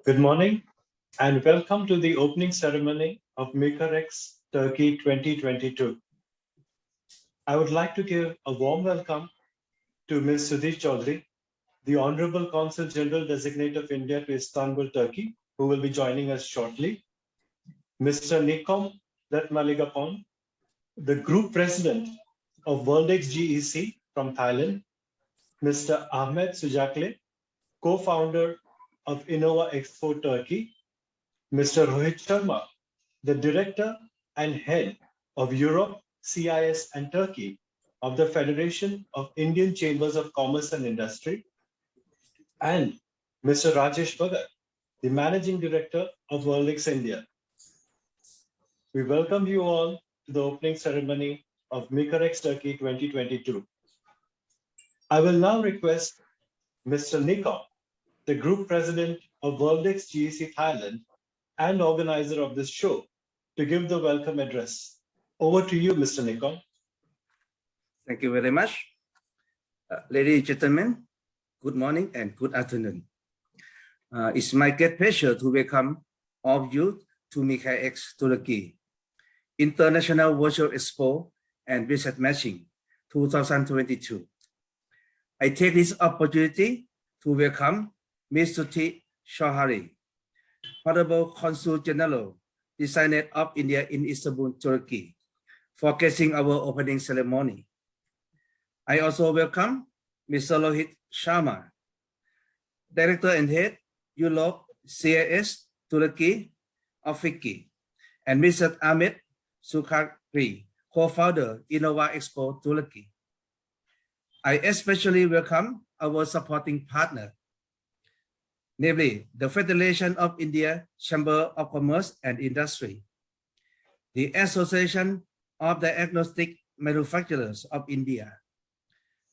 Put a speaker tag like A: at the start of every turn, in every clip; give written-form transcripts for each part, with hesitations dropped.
A: Good morning and welcome to the opening ceremony of MEcareX Turkey 2022. I would like to give a warm welcome to Ms. Sudhi Chaudhary, the Honorable Consul General Designate of India to Istanbul, Turkey, who will be joining us shortly. Mr. Nikom Ratmaligapon, the Group President of WorldX GEC from Thailand. Mr. Ahmed Sujakle, co-founder of Innova Expo Turkey. Mr. Rohit Sharma, the Director and Head of Europe, CIS and Turkey of the Federation of Indian Chambers of Commerce and Industry, and Mr. Rajesh Bhagat, the Managing Director of WorldX India. We welcome you all to the opening ceremony of MEcareX Turkey 2022. I will now request Mr. Nikom, the Group President of WorldX GEC Thailand and organizer of this show, to give the welcome address. Over to you, Mr. Nikom.
B: Thank you very much. Ladies and gentlemen, good morning and good afternoon. It's my great pleasure to welcome all of you to MEcareX Turkey, International Virtual Expo and Business Matching 2022. I take this opportunity to welcome Ms. Sudhi Chaudhary, Honorable Consul General, Designate of India in Istanbul, Turkey, for gracing our opening ceremony. I also welcome Mr. Rohit Sharma, Director and Head, Europe, CIS, Turkey, of FICCI, and Mr. Ahmed Sujakle, co-founder, Innova Expo, Turkey. I especially welcome our supporting partner, namely the Federation of India Chamber of Commerce and Industry, the Association of Diagnostic Manufacturers of India,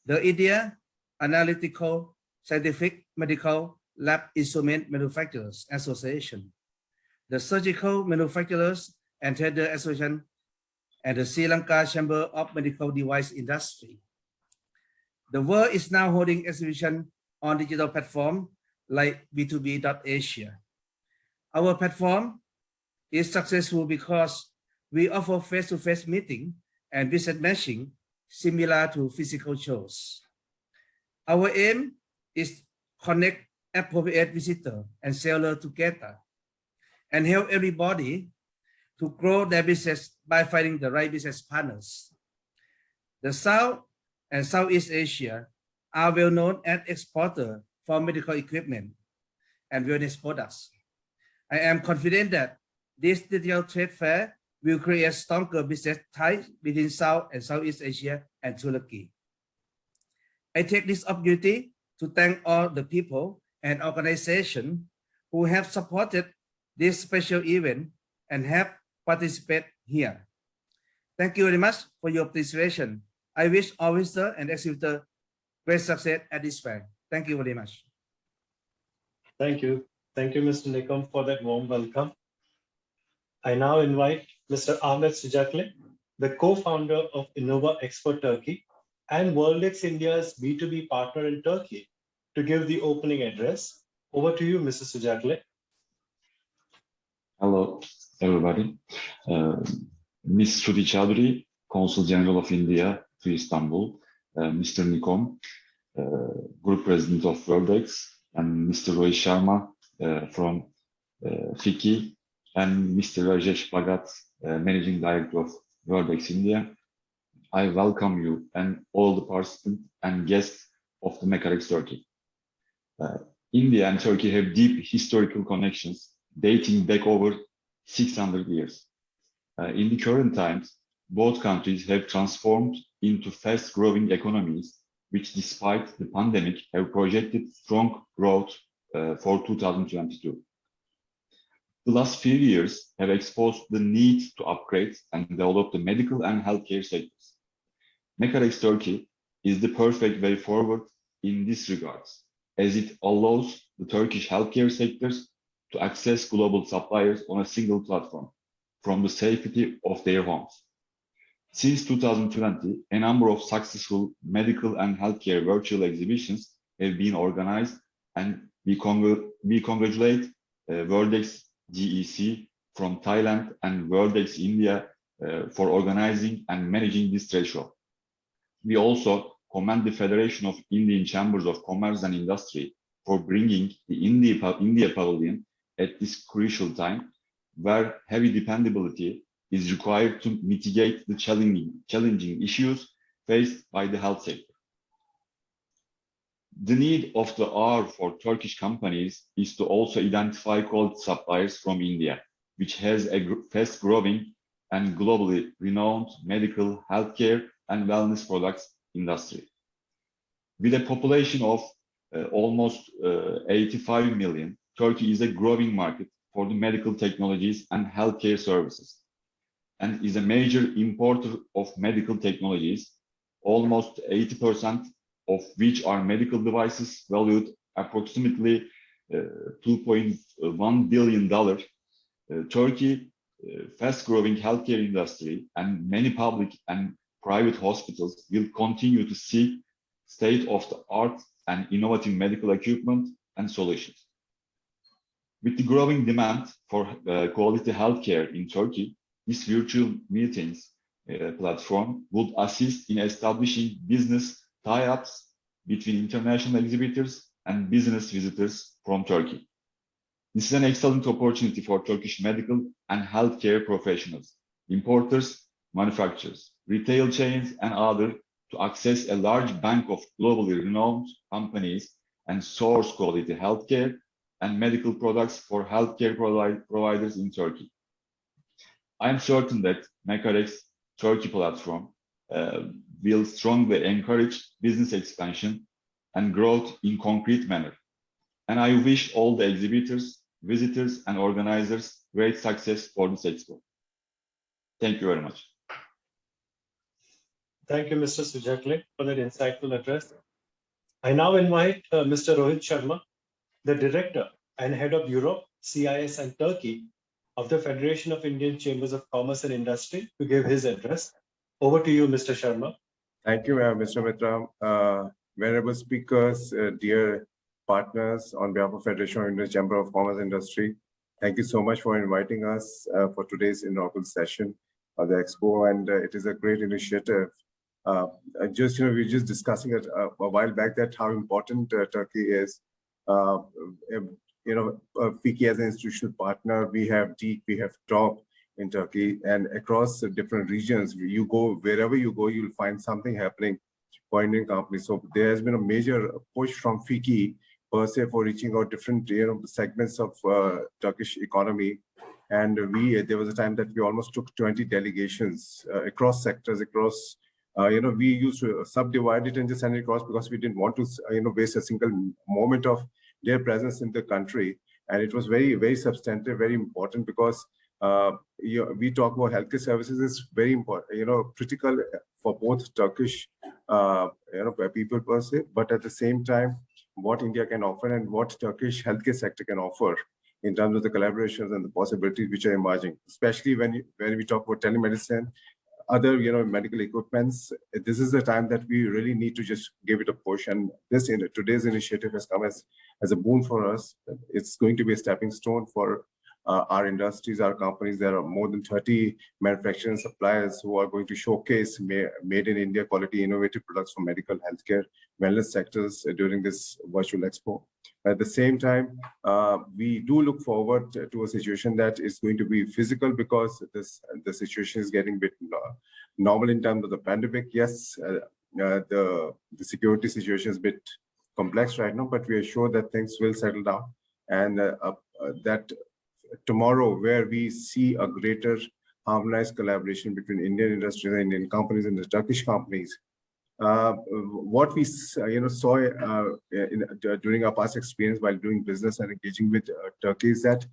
B: the India Analytical Scientific Medical Lab Instrument Manufacturers Association, the Surgical Manufacturers and Trader Association, and the Sri Lanka Chamber of Medical Device Industry. The world is now holding exhibition on digital platform like B2B.Asia. Our platform is successful because we offer face-to-face meeting and business matching similar to physical shows. Our aim is connect appropriate visitor and seller together and help everybody to grow their business by finding the right business partners. The South and Southeast Asia are well known as exporters for medical equipment and wellness products. I am confident that this digital trade fair will create stronger business ties between South and Southeast Asia and Turkey. I take this opportunity to thank all the people and organizations who have supported this special event and have participated here. Thank you very much for your participation. I wish all visitors and exhibitors great success at this fair. Thank you very much.
A: Thank you. Thank you, Mr. Nikom, for that warm welcome. I now invite Mr. Ahmed Sujakle, the co-founder of Innova Expo Turkey and WorldX India's B2B partner in Turkey, to give the opening address. Over to you, Mr. Sujakle.
C: Hello, everybody. Ms. Sudhi Chaudhary, Consul General of India to Istanbul, Mr. Nikom, Group President of WorldX, and Mr. Rohit Sharma from FICCI, and Mr. Rajesh Bhagat, Managing Director of WorldX India. I welcome you and all the participants and guests of the MEcareX Turkey. India and Turkey have deep historical connections dating back over 600 years. In the current times, both countries have transformed into fast-growing economies, which despite the pandemic have projected strong growth for 2022. The last few years have exposed the need to upgrade and develop the medical and healthcare sectors. MEcareX Turkey is the perfect way forward in this regard, as it allows the Turkish healthcare sectors to access global suppliers on a single platform from the safety of their homes. Since 2020, a number of successful medical and healthcare virtual exhibitions have been organized, and we congratulate WorldX GEC from Thailand and WorldX India for organizing and managing this trade show. We also commend the Federation of Indian Chambers of Commerce and Industry for bringing the India Pavilion at this crucial time, where heavy dependability is required to mitigate the challenging issues faced by the health sector. The need of the hour for Turkish companies is to also identify quality suppliers from India, which has a fast-growing and globally renowned medical, healthcare, and wellness products industry. With a population of almost 85 million, Turkey is a growing market for the medical technologies and healthcare services, and is a major importer of medical technologies, almost 80% of which are medical devices valued approximately $2.1 billion. Turkey, fast-growing healthcare industry, and many public and private hospitals will continue to seek state-of-the-art and innovative medical equipment and solutions. With the growing demand for quality healthcare in Turkey, this virtual meetings platform would assist in establishing business tie-ups between international exhibitors and business visitors from Turkey. This is an excellent opportunity for Turkish medical and healthcare professionals, importers, manufacturers, retail chains, and others to access a large bank of globally renowned companies and source quality healthcare and medical products for healthcare providers in Turkey. I am certain that MEcareX Turkey platform will strongly encourage business expansion and growth in concrete manner. And I wish all the exhibitors, visitors, and organizers great success for this Expo. Thank you very much.
A: Thank you, Mr. Sujakle, for that insightful address. I now invite Mr. Rohit Sharma, the Director and Head of Europe, CIS, and Turkey of the Federation of Indian Chambers of Commerce and Industry, to give his address. Over to you, Mr. Sharma.
D: Thank you, Mr. Mitra. Venerable speakers, dear partners, on behalf of Federation of Indian Chamber of Commerce and Industry, thank you so much for inviting us for today's inaugural session of the Expo, and it is a great initiative. We were just discussing it a while back that how important Turkey is. FICCI as an institutional partner, we have deep, we have top in Turkey, and across the different regions, you go, wherever you go, you'll find something happening for Indian companies. So there has been a major push from FICCI per se for reaching out different segments of Turkish economy. And there was a time that we almost took 20 delegations across sectors, across, we used to subdivide it and just send it across because we didn't want to, waste a single moment of their presence in the country. And it was very, very substantive, very important, because we talk about healthcare services is very important, critical for both Turkish, people per se, but at the same time, what India can offer and what Turkish healthcare sector can offer in terms of the collaborations and the possibilities which are emerging, especially when we talk about telemedicine, other, medical equipments. This is the time that we really need to just give it a push. And today's initiative has come as a boon for us. It's going to be a stepping stone for our industries, our companies. There are more than 30 manufacturing suppliers who are going to showcase made in India quality innovative products for medical, healthcare, wellness sectors during this virtual expo. At the same time, we do look forward to a situation that is going to be physical, because the situation is getting a bit normal in terms of the pandemic. Yes, the security situation is a bit complex right now, but we are sure that things will settle down, and that tomorrow, where we see a greater harmonized collaboration between Indian industries and Indian companies and the Turkish companies, what we saw during our past experience while doing business and engaging with Turkey is that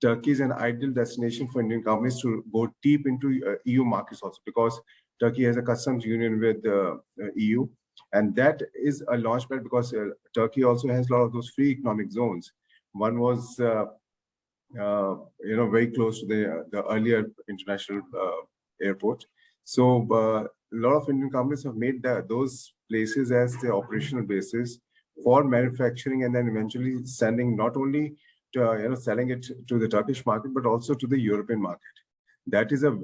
D: Turkey is an ideal destination for Indian companies to go deep into EU markets also, because Turkey has a customs union with the EU, and that is a launchpad, because Turkey also has a lot of those free economic zones. One was very close to the earlier international airport. So a lot of Indian companies have made those places as their operational basis for manufacturing, and then eventually sending not only selling it to the Turkish market, but also to the European market. That is a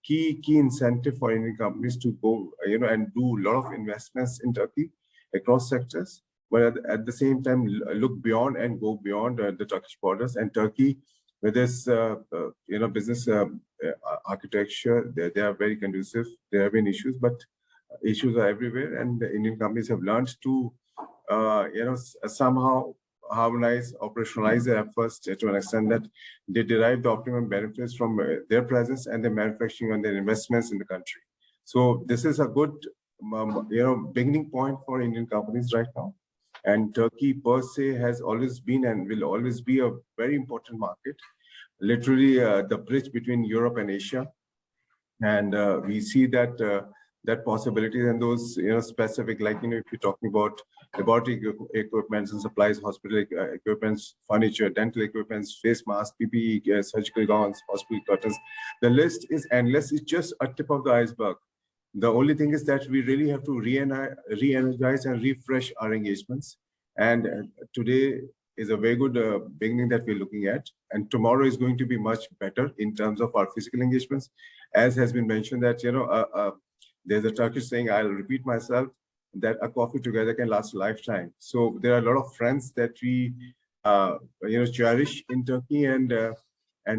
D: key incentive for Indian companies to go, and do a lot of investments in Turkey across sectors, but at the same time look beyond and go beyond the Turkish borders. And Turkey, with this business architecture, they are very conducive. There have been issues, but issues are everywhere, and the Indian companies have learned to somehow harmonize, operationalize their efforts to an extent that they derive the optimum benefits from their presence and their manufacturing and their investments in the country. So this is a good beginning point for Indian companies right now. And Turkey per se has always been and will always be a very important market, literally the bridge between Europe and Asia. And we see that that possibilities and those specific, like if you're talking about laboratory equipments and supplies, hospital equipments, furniture, dental equipments, face masks, PPE, surgical gowns, hospital curtains, the list is endless. It's just a tip of the iceberg. The only thing is that we really have to re-energize and refresh our engagements. And today is a very good beginning that we're looking at. And tomorrow is going to be much better in terms of our physical engagements. As has been mentioned that, there's a Turkish saying, I'll repeat myself, that a coffee together can last a lifetime. So there are a lot of friends that we, cherish in Turkey, and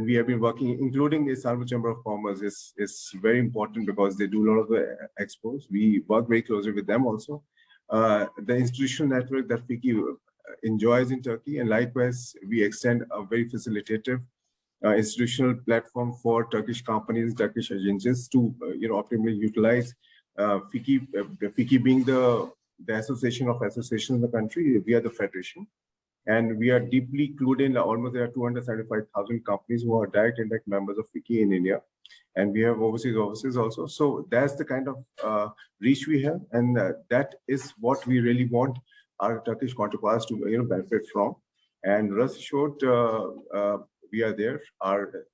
D: we have been working, including the Istanbul Chamber of Commerce is very important because they do a lot of the expos. We work very closely with them also. The institutional network that FICCI enjoys in Turkey, and likewise, we extend a very facilitative institutional platform for Turkish companies, Turkish agencies to optimally utilize FICCI. FICCI being the association of associations in the country, we are the federation, and we are deeply clued in. Almost there are 275,000 companies who are direct indirect members of FICCI in India, and we have overseas offices also. So that's the kind of reach we have, and that is what we really want our Turkish counterparts to benefit from. And rest assured, we are there. Our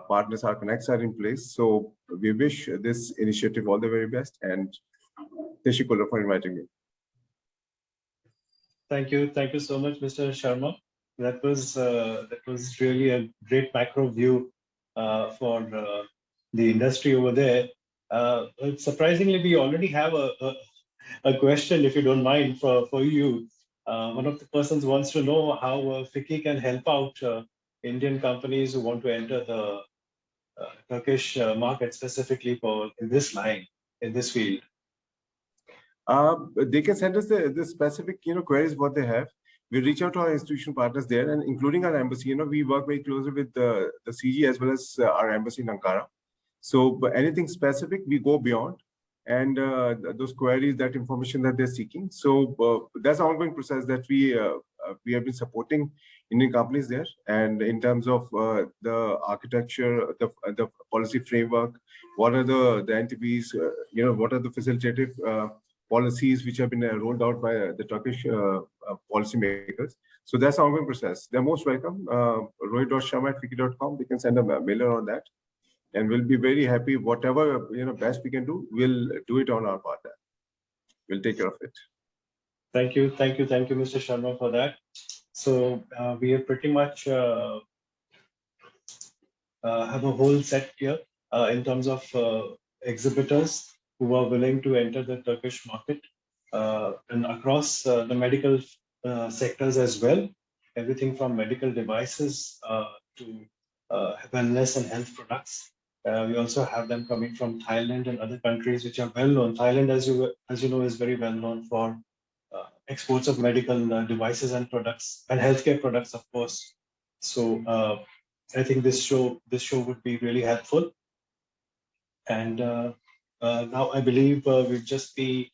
D: partners, our connects are in place. So we wish this initiative all the very best. And Teshikula for inviting me.
A: Thank you so much, Mr. Sharma. That was really a great macro view for the industry over there. Surprisingly, we already have a question, if you don't mind, for you. One of the persons wants to know how FICCI can help out Indian companies who want to enter the Turkish market, specifically in this line, in this field.
D: They can send us the specific queries what they have. We reach out to our institutional partners there, and including our embassy. We work very closely with the CG as well as our embassy in Ankara. So anything specific, we go beyond, and those queries, that information that they're seeking. So that's an ongoing process that we have been supporting Indian companies there. And in terms of the architecture, the policy framework, what are the entities, what are the facilitative policies which have been rolled out by the Turkish policymakers. So that's an ongoing process. They're most welcome. rohit.sharma@ficci.com. They can send a mailer on that. And we'll be very happy. Whatever best we can do, we'll do it on our part. We'll take care of it.
A: Thank you, Mr. Sharma, for that. So we have pretty much have a whole set here in terms of exhibitors who are willing to enter the Turkish market and across the medical sectors as well. Everything from medical devices to wellness and health products. We also have them coming from Thailand and other countries which are well known. Thailand, as you know, is very well known for exports of medical devices and products and healthcare products, of course. So I think this show would be really helpful. And now I believe we'll just be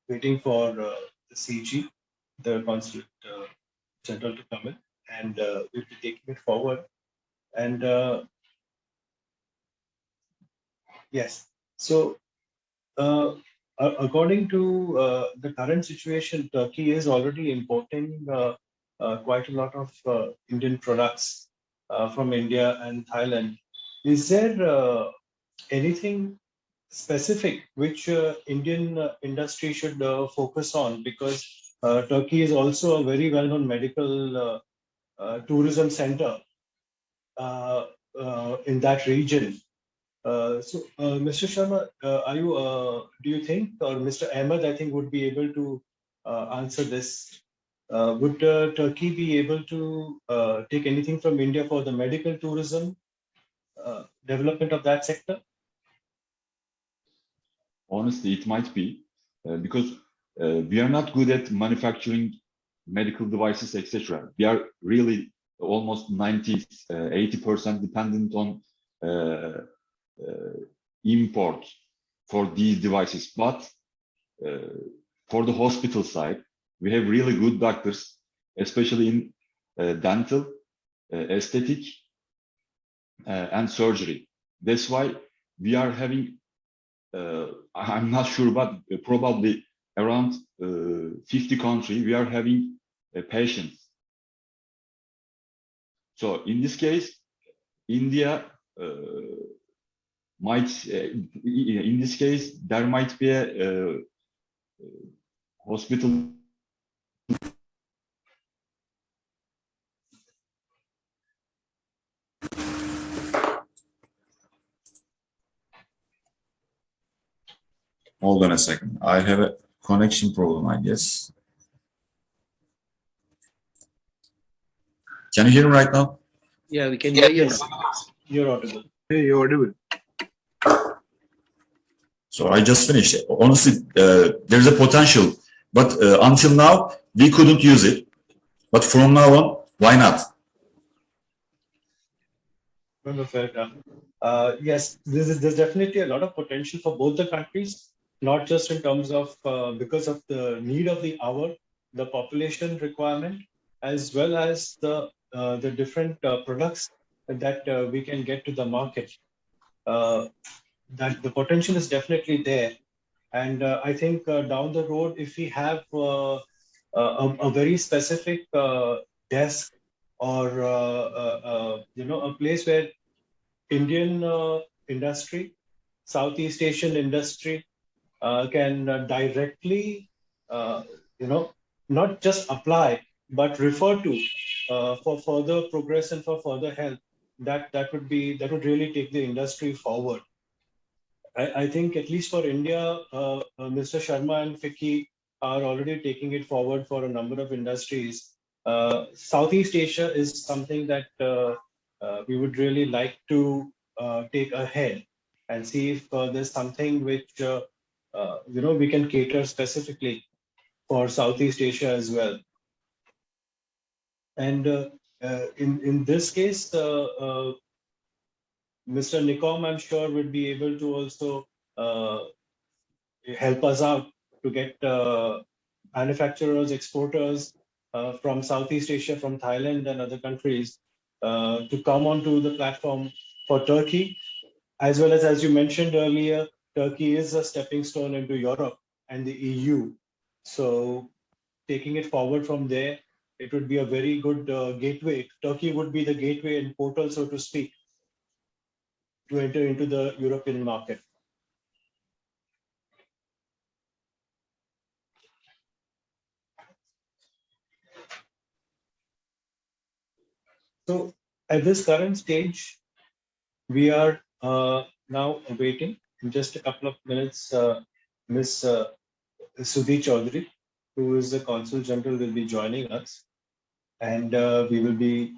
A: waiting for the CG, the Consulate General, to come in, and we'll be taking it forward. And yes, so according to the current situation, Turkey is already importing quite a lot of Indian products from India and Thailand. Is there anything specific which Indian industry should focus on? Because Turkey is also a very well-known medical tourism center in that region. Mr. Sharma, do you think, or Mr. Ahmed, I think, would be able to answer this? Would Turkey be able to take anything from India for the medical tourism development of that sector?
C: Honestly, it might be because we are not good at manufacturing medical devices, etc. We are really almost 90, 80% dependent on import for these devices. But for the hospital side, we have really good doctors, especially in dental, aesthetic, and surgery. That's why we are having, I'm not sure, but probably around 50 countries, we are having patients. So in this case, India might, in this case, there might be a hospital.
E: Hold on a second. I have a connection problem, I guess. Can you hear me right now?
B: Yeah, we can hear you.
A: Yes, you're audible.
D: Hey, you're audible.
E: So I just finished. Honestly, there's a potential, but until now, we couldn't use it. But from now on, why not?
A: Yes, there's definitely a lot of potential for both the countries, not just in terms of because of the need of the hour, the population requirement, as well as the different products that we can get to the market. That the potential is definitely there, and I think down the road, if we have a very specific desk or a place where Indian industry, Southeast Asian industry can directly, uh, not just apply, but refer to for further progress and for further help. That would really take the industry forward. I think at least for India, Mr. Sharma and FICCI are already taking it forward for a number of industries. Southeast Asia is something that we would really like to take ahead and see if there's something which we can cater specifically for Southeast Asia as well. And in this case, Mr. Nikom, I'm sure, would be able to also help us out to get manufacturers, exporters from Southeast Asia, from Thailand and other countries to come onto the platform for Turkey, as well as you mentioned earlier, Turkey is a stepping stone into Europe and the EU. So taking it forward from there, it would be a very good gateway. Turkey would be the gateway and portal, so to speak, to enter into the European market. So at this current stage, we are now awaiting in just a couple of minutes. Ms. Sudhi Chaudhary, who is the Consul General, will be joining us, and we will be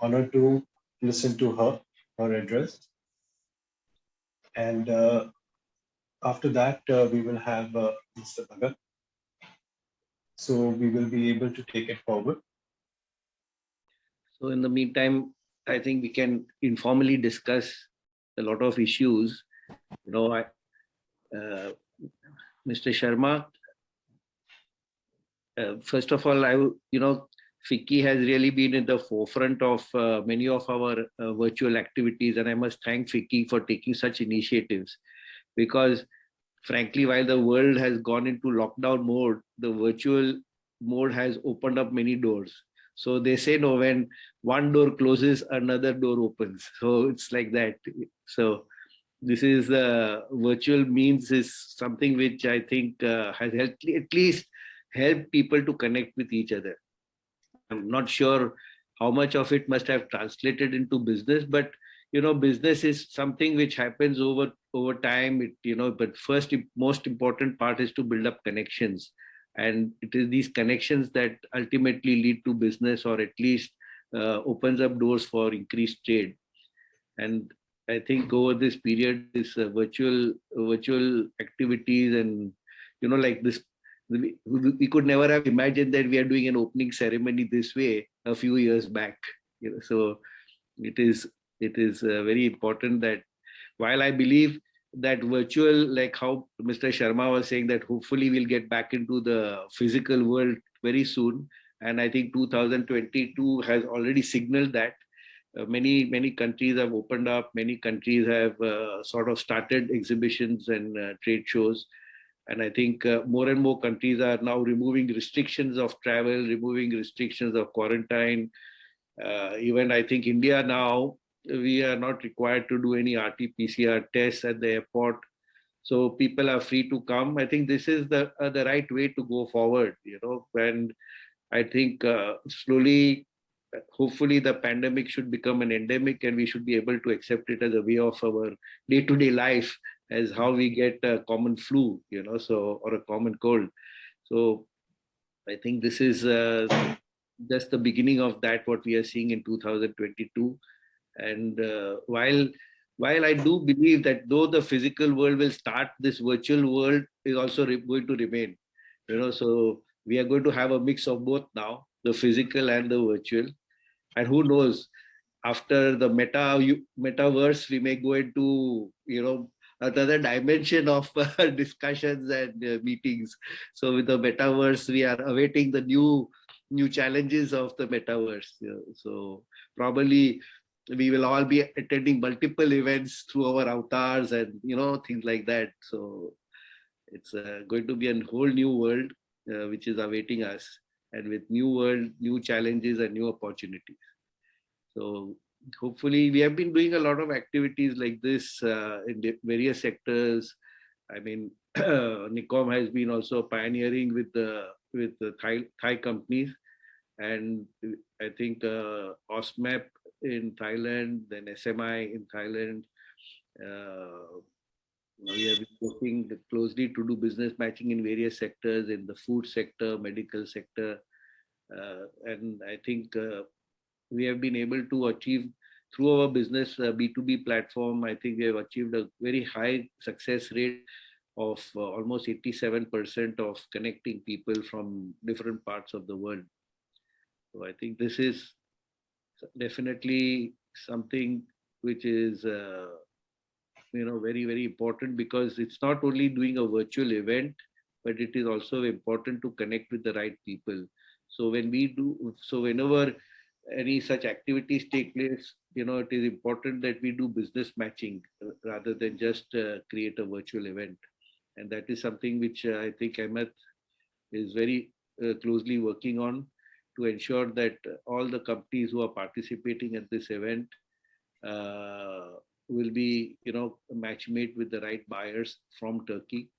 A: honored to listen to her address. And after that, we will have Mr. Bhagat. So we will be able to take it forward.
B: So in the meantime, I think we can informally discuss a lot of issues. Mr. Sharma, first of all, FICCI has really been in the forefront of many of our virtual activities, and I must thank FICCI for taking such initiatives, because frankly, while the world has gone into lockdown mode, the virtual mode has opened up many doors. So they say, no, when one door closes, another door opens. So it's like that. So this is virtual means is something which I think has helped, at least help people to connect with each other. I'm not sure
F: how much of it must have translated into business. But business is something which happens over time. But first, most important part is to build up connections, and it is these connections that ultimately lead to business, or at least opens up doors for increased trade. And I think over this period, this virtual activities, and like this, we could never have imagined that we are doing an opening ceremony this way a few years back. So it is very important that while I believe that virtual, like how Mr. Sharma was saying, that hopefully we'll get back into the physical world very soon. And I think 2022 has already signaled that. Many countries have opened up. Many countries have sort of started exhibitions and trade shows. And I think more and more countries are now removing restrictions of travel, removing restrictions of quarantine. Even I think India now, we are not required to do any RT-PCR tests at the airport. So people are free to come. I think this is the right way to go forward, and I think slowly, hopefully the pandemic should become an endemic, and we should be able to accept it as a way of our day-to-day life, as how we get a common flu, or a common cold. So I think this is just the beginning of that, what we are seeing in 2022. And while I do believe that though the physical world will start, this virtual world is also going to remain. So we are going to have a mix of both now, the physical and the virtual. And who knows, after the metaverse, we may go into another dimension of discussions and meetings. So with the metaverse, we are awaiting the new challenges of the metaverse. So probably we will all be attending multiple events through our avatars and things like that. So it's going to be a whole new world which is awaiting us, and with new world, new challenges and new opportunities. So hopefully we have been doing a lot of activities like this in various sectors. I mean, Nicom has been also pioneering with the Thai companies, and I think OSMAP in Thailand, then SMI in Thailand. We have been working closely to do business matching in various sectors, in the food sector, medical sector, and I think we have been able to achieve through our business B2B platform. I think we have achieved a very high success rate of almost 87% of connecting people from different parts of the world. So I think this is definitely something which is very, very important, because it's not only doing a virtual event, but it is also important to connect with the right people. So whenever any such activities take place, it is important that we do business matching rather than just create a virtual event. And that is something which I think Ahmed is very closely working on, to ensure that all the companies who are participating at this event will be, match made with the right buyers from Turkey.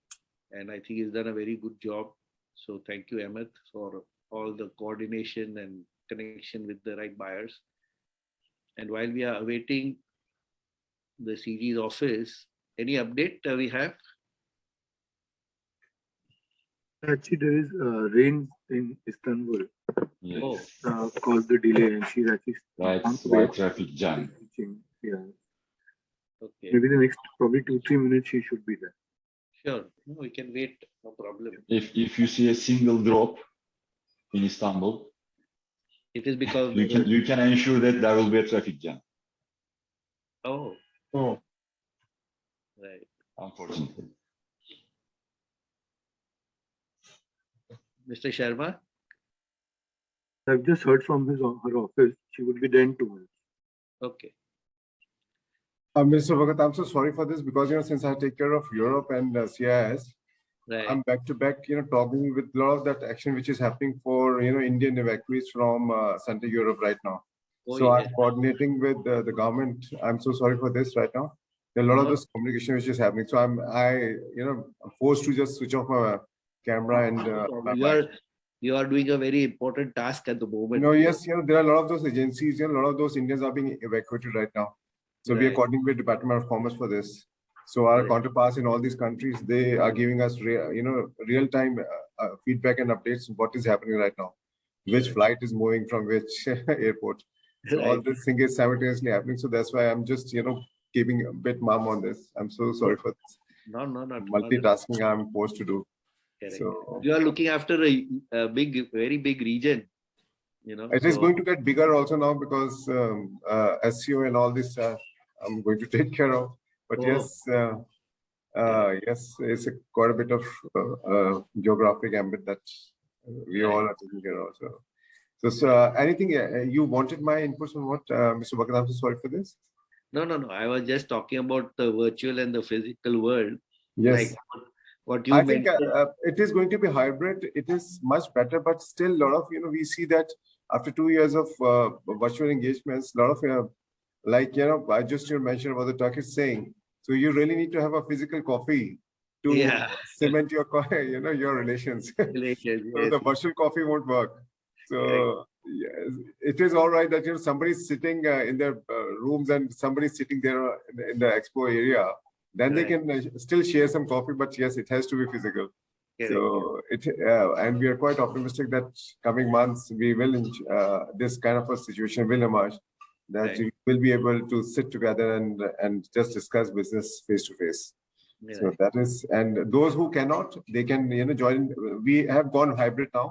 F: And I think he's done a very good job. So thank you, Ahmed, for all the coordination and connection with the right buyers. And while we are awaiting the CG's office, any update we have?
G: Actually, there is rain in Istanbul.
C: Yes.
G: Caused the delay, and she's actually
C: That's why traffic jam.
G: Yeah.
F: Okay.
G: Maybe the next probably 2-3 minutes she should be there.
F: Sure. No, we can wait. No problem.
C: If you see a single drop in Istanbul,
F: it is because
C: you can ensure that there will be a traffic jam.
F: Oh,
A: Oh,
F: right.
C: Unfortunately.
F: Mr. Sharma?
G: I've just heard from her office. She would be there in 2 minutes.
F: Okay.
D: Mr. Bhagat, I'm so sorry for this, because since I take care of Europe and CIS,
F: Right.
D: I'm back to back, talking with a lot of that action which is happening for Indian evacuees from Central Europe right now.
F: Oh,
D: So
F: yes.
D: I'm coordinating with the government. I'm so sorry for this right now. There are a lot of this communication which is happening. So I'm forced to just switch off my camera and my mic.
F: you are doing a very important task at the moment.
D: Yes, there are a lot of those agencies, a lot of those Indians are being evacuated right now. So we are
F: Right.
D: coordinating with Department of Commerce for this. So our
F: Right.
D: counterparts in all these countries, they are giving us, real-time feedback and updates what is happening right now, which
F: Right.
D: flight is moving from which airport. So all
F: Right.
D: this thing is simultaneously happening. So that's why I'm just, keeping a bit mum on this. I'm so sorry for this
F: No, not at all.
D: multitasking I'm forced to do.
F: Correct.
D: So
F: You are looking after a big, very big region,
D: it is
F: so
D: going to get bigger also now because SEO and all this I'm going to take care of. But yes, yes, it's quite a bit of geographic ambit that we all are taking care of. So anything you wanted my inputs on what, Mr. Bhagat? I'm so sorry for this.
F: no. I was just talking about the virtual and the physical world,
D: Yes.
F: like what you
D: I think
F: mentioned.
D: it is going to be hybrid. It is much better, but still a lot of, we see that after 2 years of virtual engagements, a lot of, I just mentioned about the Turkish saying, so you really need to have a physical coffee to
F: Yeah.
D: cement your, your relations.
F: Relations,
D: So
F: yes.
D: the virtual coffee won't work.
F: Correct.
D: So yes, it is all right that, somebody's sitting in their rooms and somebody's sitting there in the expo area. Then they
F: Right.
D: can still share some coffee, but yes, it has to be physical.
F: Correct.
D: So and we are quite optimistic that coming months we will this kind of a situation will emerge, that
F: Right.
D: we will be able to sit together and just discuss business face to face. So
F: Right.
D: that is, and those who cannot, they can join. We have gone hybrid now,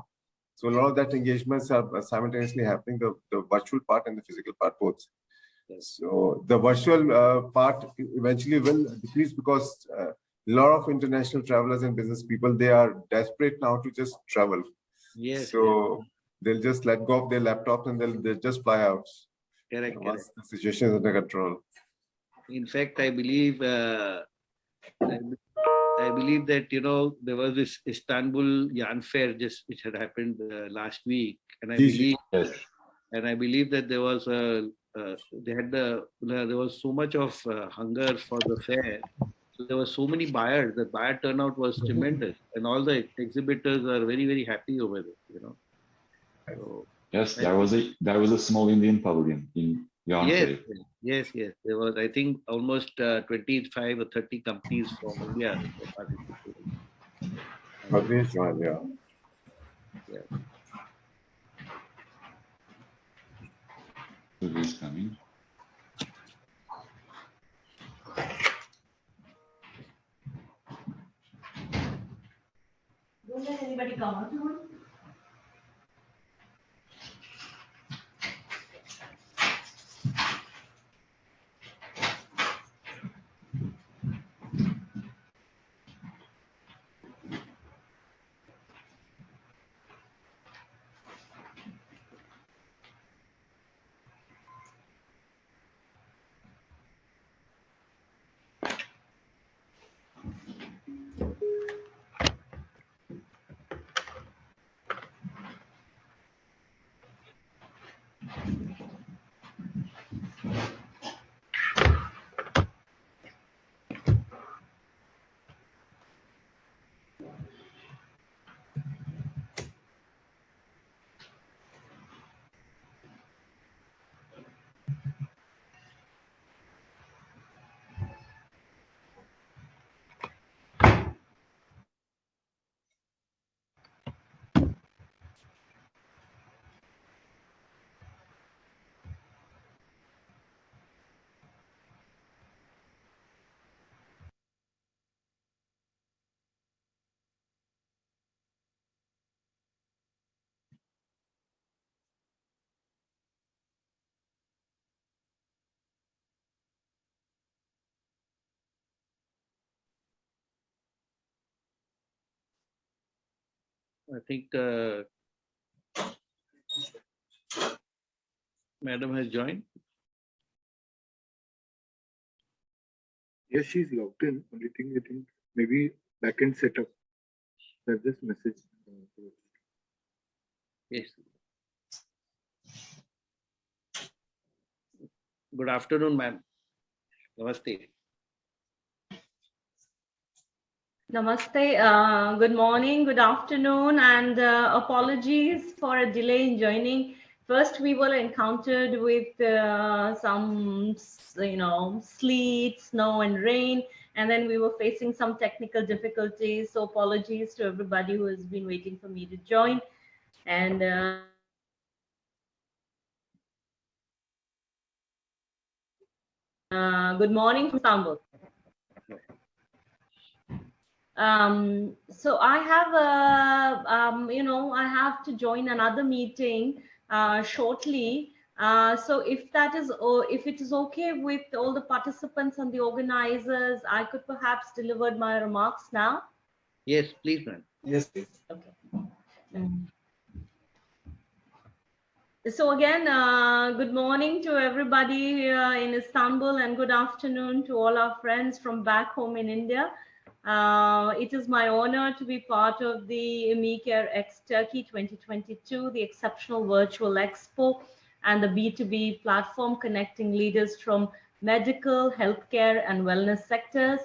D: so a lot of that engagements are simultaneously happening, the virtual part and the physical part both.
F: Yes.
D: So the virtual part eventually will decrease because a lot of international travelers and business people, they are desperate now to just travel.
F: Yes.
D: So they'll just let go of their laptops and they'll just fly out
F: Correct.
D: once the situation is under control.
F: In fact, I believe that there was this Istanbul Yarn Fair which had happened last week, and I believe that there was there was so much of hunger for the fair. So there were so many buyers. The buyer turnout was tremendous, and all the exhibitors are very, very happy over it. So,
C: Yes, there was a small Indian pavilion in Yarn
F: yes,
C: Fair.
F: yes. There was, I think, almost 25 or 30 companies from India were participating.
D: But we join, yeah.
F: Yeah.
C: Who is coming?
H: Don't let anybody come out.
F: I think Madam has joined.
G: Yes, she's logged in. Only thing I think maybe backend setup. That's this message.
F: Yes. Good afternoon, ma'am. Namaste.
H: Namaste. Good morning, good afternoon, and apologies for a delay in joining. First, we were encountered with some, sleet, snow, and rain, and then we were facing some technical difficulties. So, apologies to everybody who has been waiting for me to join. And good morning from Istanbul. So I have I have to join another meeting shortly. So if it is okay with all the participants and the organizers, I could perhaps deliver my remarks now.
F: Yes, please, ma'am.
A: Yes, please.
H: Okay. Mm. So again, good morning to everybody here in Istanbul, and good afternoon to all our friends from back home in India. It is my honor to be part of the MEcareX Turkey 2022, the exceptional virtual expo and the B2B platform connecting leaders from medical, healthcare, and wellness sectors.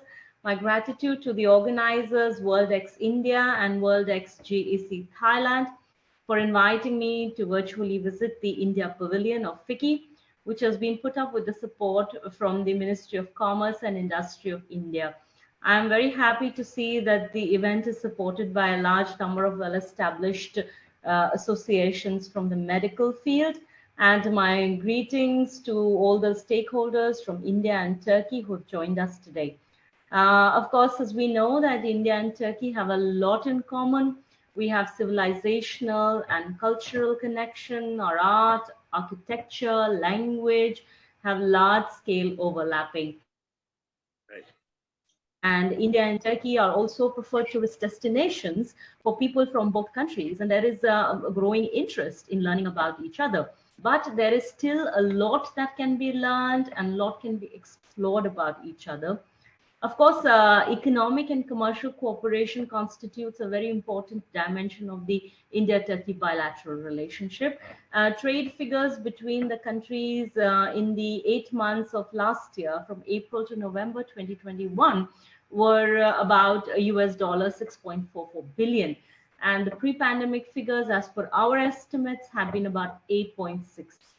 H: My gratitude to the organizers, WorldX India and WorldX GEC Thailand, for inviting me to virtually visit the India Pavilion of FICCI, which has been put up with the support from the Ministry of Commerce and Industry of India. I am very happy to see that the event is supported by a large number of well-established associations from the medical field. And my greetings to all the stakeholders from India and Turkey who have joined us today. Of course, as we know that India and Turkey have a lot in common. We have civilizational and cultural connection, our art, architecture, language have large scale overlapping.
F: Right.
H: And India and Turkey are also preferred tourist destinations for people from both countries. And there is a growing interest in learning about each other. But there is still a lot that can be learned and a lot can be explored about each other. Of course, economic and commercial cooperation constitutes a very important dimension of the India-Turkey bilateral relationship. Trade figures between the countries in the 8 months of last year, from April to November 2021, were about US dollar 6.44 billion. And the pre-pandemic figures, as per our estimates, have been about 8.6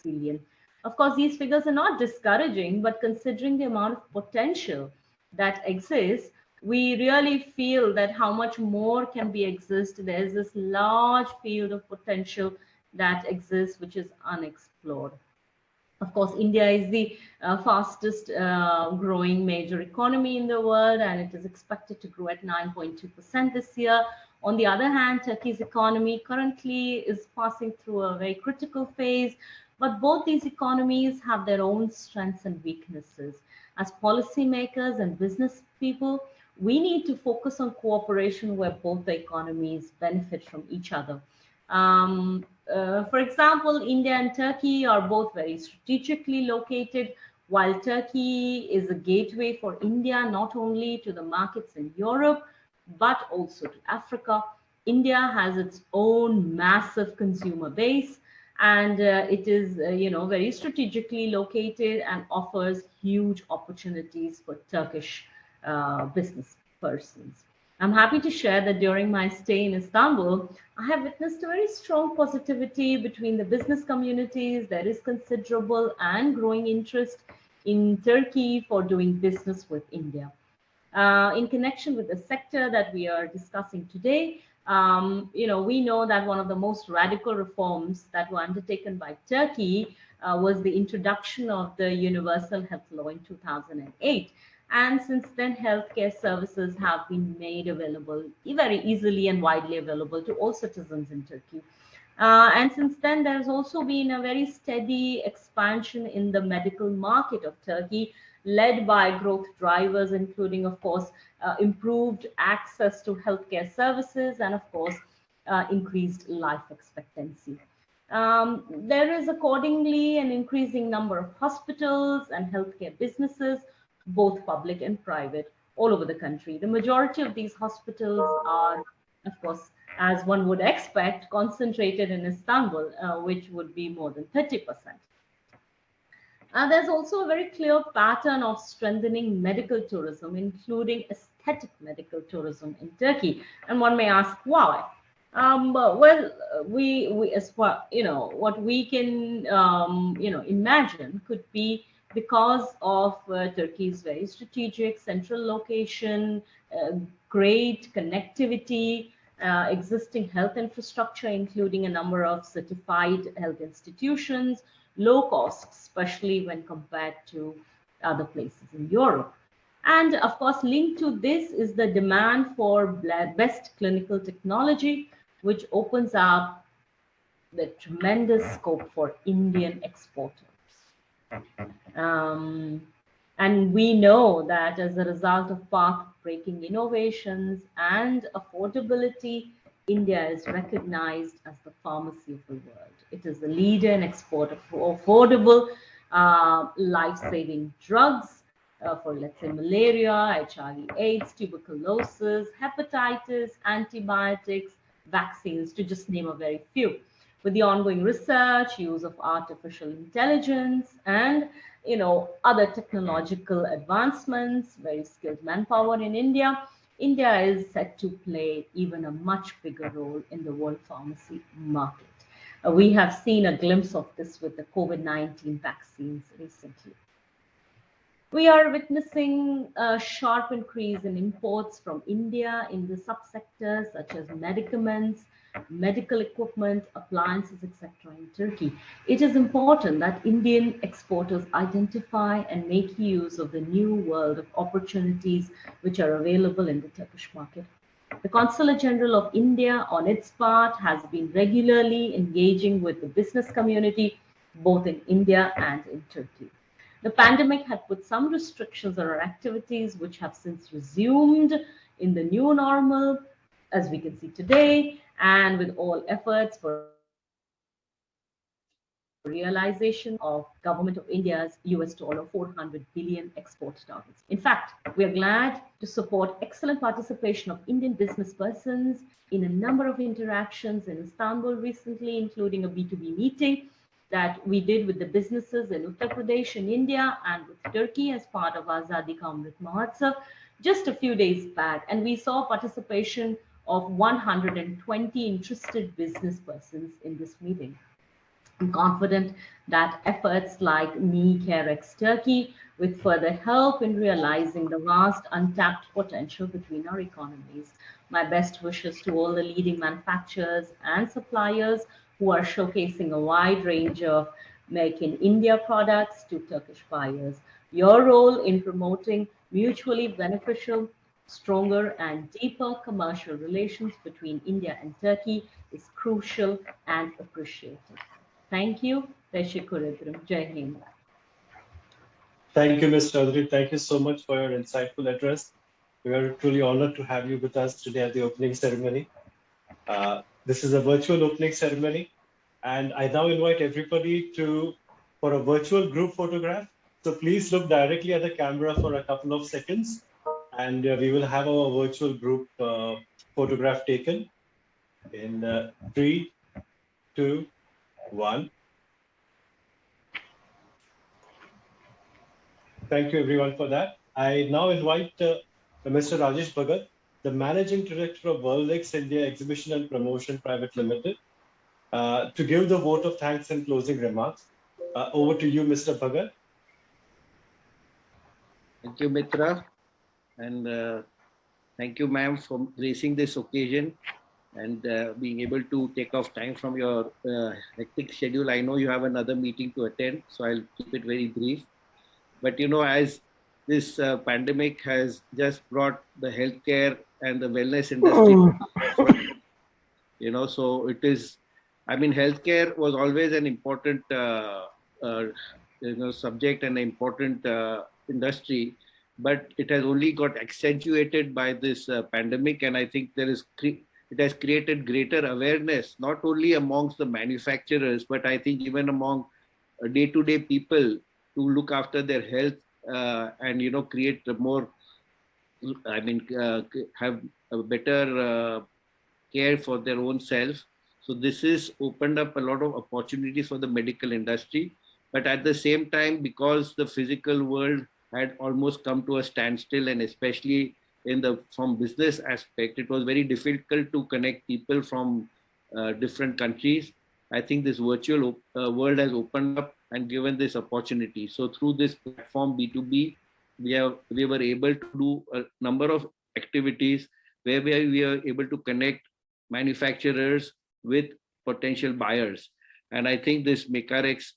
H: billion. Of course, these figures are not discouraging, but considering the amount of potential that exists, we really feel that how much more can be exist. There's this large field of potential that exists, which is unexplored. Of course, India is the fastest growing major economy in the world, and it is expected to grow at 9.2% this year. On the other hand, Turkey's economy currently is passing through a very critical phase, but both these economies have their own strengths and weaknesses. As policymakers and business people, we need to focus on cooperation where both the economies benefit from each other. For example, India and Turkey are both very strategically located. While Turkey is a gateway for India, not only to the markets in Europe, but also to Africa, India has its own massive consumer base, and it is, very strategically located and offers huge opportunities for Turkish business persons. I'm happy to share that during my stay in Istanbul, I have witnessed a very strong positivity between the business communities. There is considerable and growing interest in Turkey for doing business with India. In connection with the sector that we are discussing today, we know that one of the most radical reforms that were undertaken by Turkey was the introduction of the Universal Health Law in 2008. And since then, healthcare services have been made available very easily and widely available to all citizens in Turkey. And since then, there's also been a very steady expansion in the medical market of Turkey, led by growth drivers, including, of course, improved access to healthcare services and, of course, increased life expectancy. There is accordingly an increasing number of hospitals and healthcare businesses, both public and private, all over the country. The majority of these hospitals are, of course, as one would expect, concentrated in Istanbul, which would be more than 30%. There's also a very clear pattern of strengthening medical tourism, including aesthetic medical tourism in Turkey. And one may ask why. We as far what we can imagine could be because of Turkey's very strategic central location, uh, great connectivity, existing health infrastructure, including a number of certified health institutions, low cost, especially when compared to other places in Europe. And of course, linked to this is the demand for best clinical technology, which opens up the tremendous scope for Indian exporters. And we know that as a result of path-breaking innovations and affordability, India is recognized as the pharmacy of the world. It is the leader in export of affordable, life-saving drugs for, let's say, malaria, HIV/AIDS, tuberculosis, hepatitis, antibiotics, vaccines, to just name a very few. With the ongoing research, use of artificial intelligence, and other technological advancements, very skilled manpower in India, India is set to play even a much bigger role in the world pharmacy market. We have seen a glimpse of this with the COVID-19 vaccines recently. We are witnessing a sharp increase in imports from India in the subsectors such as medicaments, medical equipment, appliances, etc. in Turkey. It is important that Indian exporters identify and make use of the new world of opportunities which are available in the Turkish market. The Consulate General of India, on its part, has been regularly engaging with the business community, both in India and in Turkey. The pandemic had put some restrictions on our activities, which have since resumed in the new normal, as we can see today, and with all efforts for realization of Government of India's $400 billion export targets. In fact, we are glad to support excellent participation of Indian business persons in a number of interactions in Istanbul recently, including a B2B meeting that we did with the businesses in Uttar Pradesh in India and with Turkey as part of Azadi Ka Amrit Mahotsav just a few days back. And we saw participation of 120 interested business persons in this meeting. I'm confident that efforts like MEcareX Turkey, with further help in realizing the vast untapped potential between our economies. My best wishes to all the leading manufacturers and suppliers who are showcasing a wide range of Make in India products to Turkish buyers. Your role in promoting mutually beneficial, stronger and deeper commercial relations between India and Turkey is crucial and appreciated. Thank you. Teşekkür ederim. Jai Hind.
A: Thank you, Ms. Chaudhary. Thank you so much for your insightful address. We are truly honored to have you with us today at the opening ceremony. This is a virtual opening ceremony, and I now invite everybody for a virtual group photograph. So please look directly at the camera for a couple of seconds, and we will have our virtual group photograph taken in 3, 2, 1. Thank you everyone for that. I now invite Mr. Rajesh Bhagat, the Managing Director of WorldX India Exhibition and Promotion Private Limited, to give the vote of thanks and closing remarks. Over to you, Mr. Bhagat.
F: Thank you, Mitra. And thank you, ma'am, for gracing this occasion and being able to take off time from your hectic schedule. I know you have another meeting to attend, so I'll keep it very brief. But as this pandemic has just brought the healthcare and the wellness industry, so it is, healthcare was always an important, subject and an important industry, but it has only got accentuated by this pandemic. And I think it has created greater awareness, not only amongst the manufacturers, but I think even among day-to-day people to look after their health and create a more, have a better care for their own self. So this has opened up a lot of opportunities for the medical industry. But at the same time, because the physical world had almost come to a standstill, and especially from business aspect, it was very difficult to connect people from different countries. I think this virtual world has opened up and given this opportunity. So through this platform B2B, we were able to do a number of activities where we are able to connect manufacturers with potential buyers. And I think this MEcareX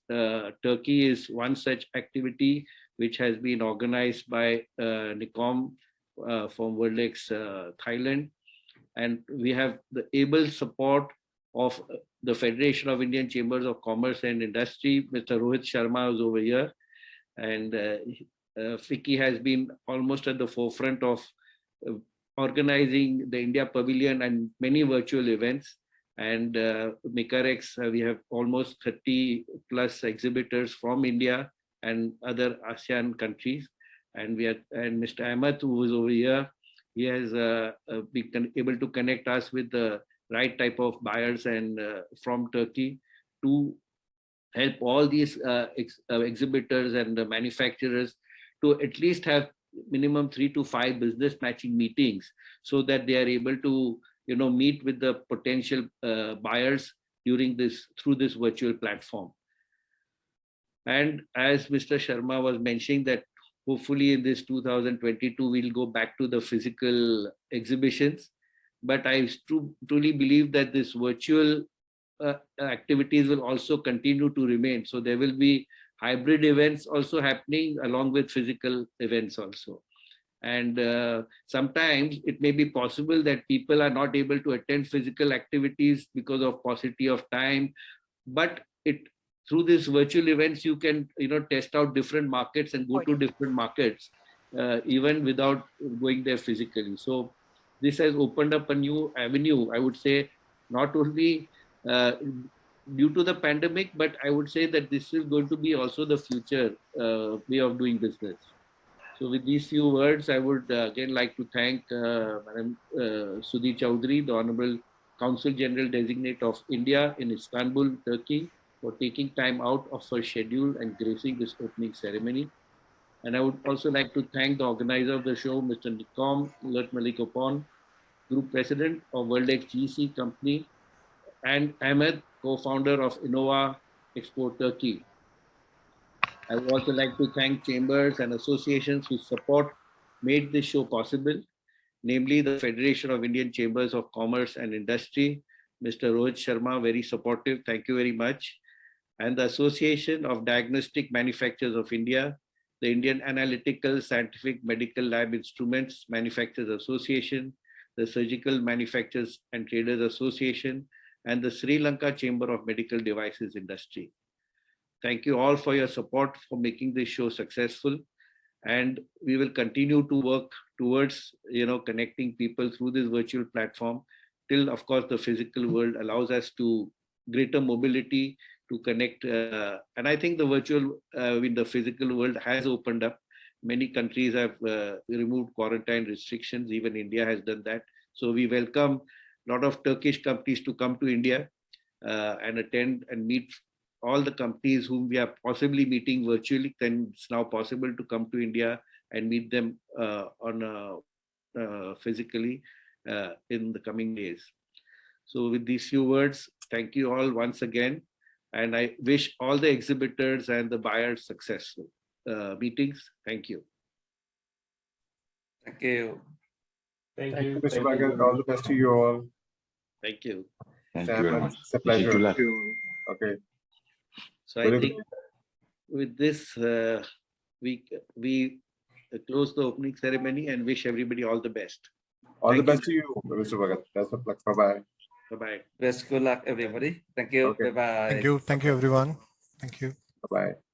F: Turkey is one such activity which has been organized by Nikom from WorldX Thailand. And we have the able support of the Federation of Indian Chambers of Commerce and Industry. Mr. Rohit Sharma is over here. And FICCI has been almost at the forefront of organizing the India Pavilion and many virtual events. And MEcareX, we have almost 30 plus exhibitors from India and other ASEAN countries. And Mr. Ahmed, who is over here, he has been able to connect us with the right type of buyers and from Turkey to help all these exhibitors and the manufacturers to at least have minimum 3 to 5 business matching meetings, so that they are able to meet with the potential buyers through this virtual platform. And as Mr. Sharma was mentioning, that hopefully in this 2022 we'll go back to the physical exhibitions, but I truly believe that this virtual activities will also continue to remain. So there will be hybrid events also happening along with physical events also. And sometimes it may be possible that people are not able to attend physical activities because of paucity of time, but through these virtual events, you can test out different markets and go to different markets even without going there physically. So this has opened up a new avenue, I would say, not only due to the pandemic, but I would say that this is going to be also the future way of doing business. So with these few words, I would again like to thank Madam Sudhi Chowdhury, the Honorable Consul General Designate of India in Istanbul, Turkey, for taking time out of her schedule and gracing this opening ceremony. And I would also like to thank the organizer of the show, Mr. Nikom Malikopon, Group President of WorldX GC Company, and Ahmed, co-founder of Innova Expo Turkey. I would also like to thank chambers and associations whose support made this show possible, namely the Federation of Indian Chambers of Commerce and Industry, Mr. Rohit Sharma, very supportive, thank you very much, and the Association of Diagnostic Manufacturers of India, the Indian Analytical Scientific Medical Lab Instruments Manufacturers Association, the Surgical Manufacturers and Traders Association, and the Sri Lanka Chamber of Medical Devices Industry. Thank you all for your support for making this show successful, and we will continue to work towards connecting people through this virtual platform till, of course, the physical world allows us to greater mobility to connect. And I think the virtual in the physical world has opened up. Many countries have removed quarantine restrictions. Even India has done that. So we welcome a lot of Turkish companies to come to India and attend and meet all the companies whom we are possibly meeting virtually. Then it's now possible to come to India and meet them physically in the coming days. So with these few words, thank you all once again. And I wish all the exhibitors and the buyers successful meetings. Thank you.
B: Thank you.
A: Thank you.
D: Mr. Bhagat. All the best to you all.
F: Thank you.
C: Thank you very much.
D: It's a pleasure.
C: Teşekkürler.
D: Okay.
F: So I think with this, we close the opening ceremony and wish everybody all the best.
D: All the
F: Thank you.
D: best to you, Mr. Bhagat. Best of luck. Bye-bye.
F: Bye-bye.
B: Best good luck, everybody. Thank you.
D: Okay.
B: Bye-bye.
I: Thank you. Thank you, everyone. Thank you.
D: Bye-bye.